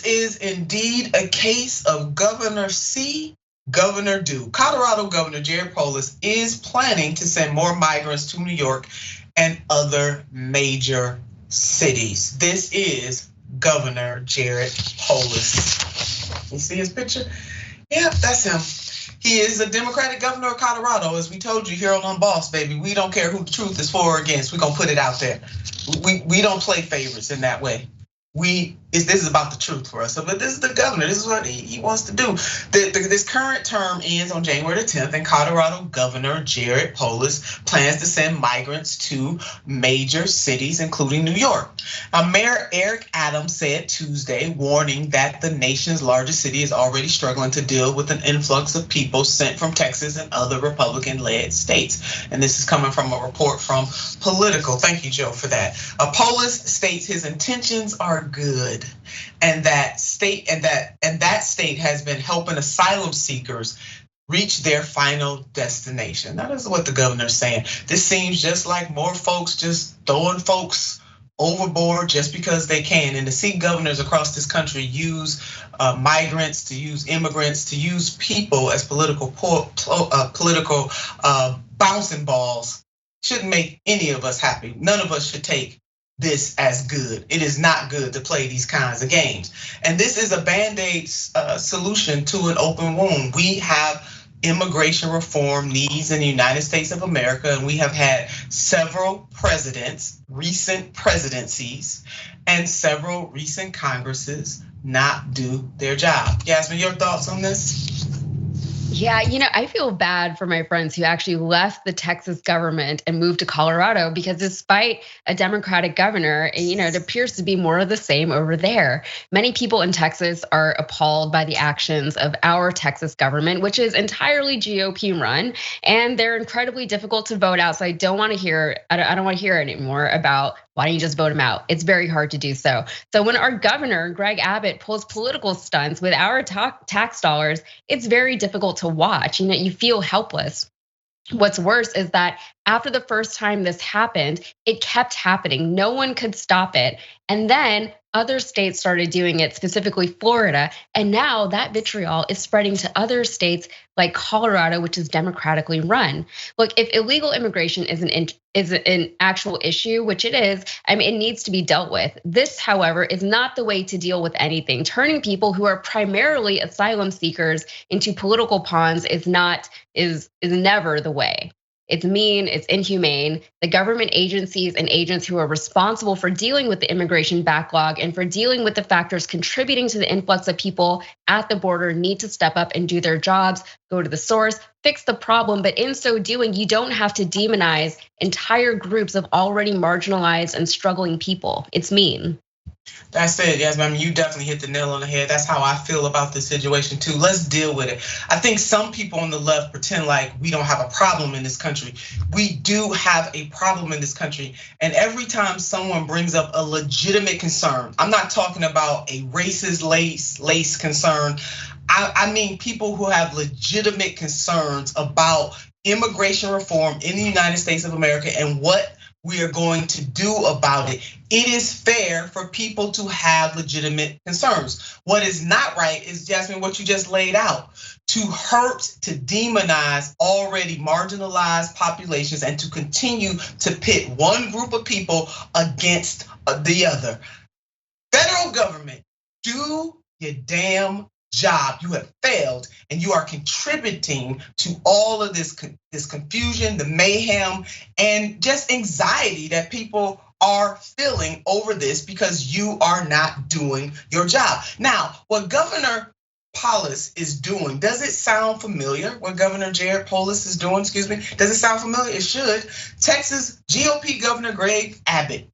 is indeed a case of Governor See, Governor Do. Colorado Governor Jared Polis is planning to send more migrants to New York and other major cities. This is Governor Jared Polis. You see his picture? Yeah, that's him. He is a Democratic governor of Colorado, as we told you here on Unbossed, baby. We don't care who the truth is for or against. We're gonna put it out there. We don't play favorites in that way. This is about the truth for us. So, but this is the governor. This is what he wants to do. This current term ends on January the 10th, and Colorado Governor Jared Polis plans to send migrants to major cities, including New York. Mayor Eric Adams said Tuesday, warning that the nation's largest city is already struggling to deal with an influx of people sent from Texas and other Republican-led states. And this is coming from a report from Political. Thank you, Joe, for that. Polis states his intentions are good, and that state has been helping asylum seekers reach their final destination. That is what the governor's saying. This seems just like more folks just throwing folks overboard just because they can. And to see governors across this country use migrants, to use immigrants, to use people as political bouncing balls shouldn't make any of us happy. None of us should take this as good. It is not good to play these kinds of games. And this is a Band-Aid solution to an open wound. We have immigration reform needs in the United States of America, and we have had several presidents, recent presidencies, and several recent Congresses not do their job. Yasmin, your thoughts on this? Yeah, I feel bad for my friends who actually left the Texas government and moved to Colorado, because despite a Democratic governor, it appears to be more of the same over there. Many people in Texas are appalled by the actions of our Texas government, which is entirely GOP run, and they're incredibly difficult to vote out. So I don't want to hear anymore about why don't you just vote him out? It's very hard to do so. So when our governor, Greg Abbott, pulls political stunts with our tax dollars, it's very difficult to watch. You feel helpless. What's worse is that after the first time this happened, it kept happening. No one could stop it. And then other states started doing it, specifically Florida. And now that vitriol is spreading to other states like Colorado, which is democratically run. Look, if illegal immigration is an actual issue, which it is, it needs to be dealt with. This, however, is not the way to deal with anything. Turning people who are primarily asylum seekers into political pawns is never the way. It's mean, it's inhumane. The government agencies and agents who are responsible for dealing with the immigration backlog and for dealing with the factors contributing to the influx of people at the border need to step up and do their jobs, go to the source, fix the problem. But in so doing, you don't have to demonize entire groups of already marginalized and struggling people. It's mean. That's it, Yasmin. You definitely hit the nail on the head. That's how I feel about this situation too. Let's deal with it. I think some people on the left pretend like we don't have a problem in this country. We do have a problem in this country. And every time someone brings up a legitimate concern, I'm not talking about a racist lace concern. I mean people who have legitimate concerns about immigration reform in the United States of America and what we are going to do about it. It is fair for people to have legitimate concerns. What is not right is, Yasmin, what you just laid out. To hurt, to demonize already marginalized populations and to continue to pit one group of people against the other. Federal government, do your damn job. You have failed, and you are contributing to all of this confusion, the mayhem, and just anxiety that people are feeling over this because you are not doing your job. Now, what Governor Polis is doing, does it sound familiar? What Governor Jared Polis is doing, excuse me, does it sound familiar? It should. Texas GOP Governor Greg Abbott,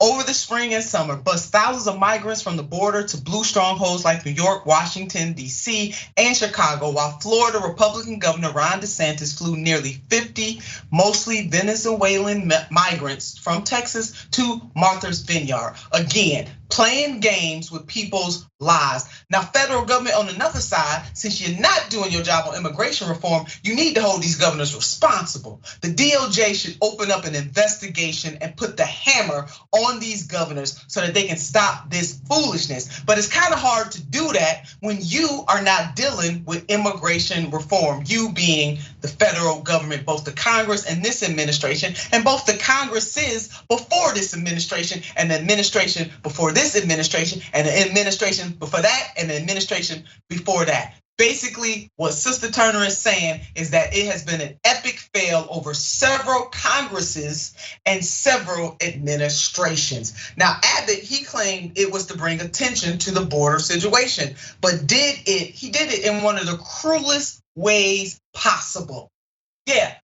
over the spring and summer, bused thousands of migrants from the border to blue strongholds like New York, Washington, D.C., and Chicago, while Florida Republican Governor Ron DeSantis flew nearly 50, mostly Venezuelan migrants from Texas to Martha's Vineyard. Again, playing games with people's lives. Now, federal government on another side, since you're not doing your job on immigration reform, you need to hold these governors responsible. The DOJ should open up an investigation and put the hammer on these governors so that they can stop this foolishness. But it's kind of hard to do that when you are not dealing with immigration reform, you being the federal government, both the Congress and this administration, and both the Congresses before this administration and the administration before this administration and the administration before that and the administration before that. Basically, what Sister Turner is saying is that it has been an epic fail over several Congresses and several administrations. Now, Abbott, he claimed it was to bring attention to the border situation, but he did it in one of the cruelest ways possible. Yeah,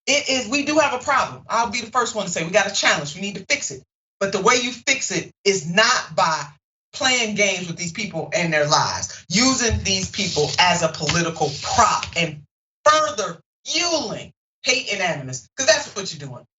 it is, we do have a problem. I'll be the first one to say we got a challenge, we need to fix it. But the way you fix it is not by playing games with these people and their lives, using these people as a political prop and further fueling hate and animus, because that's what you're doing.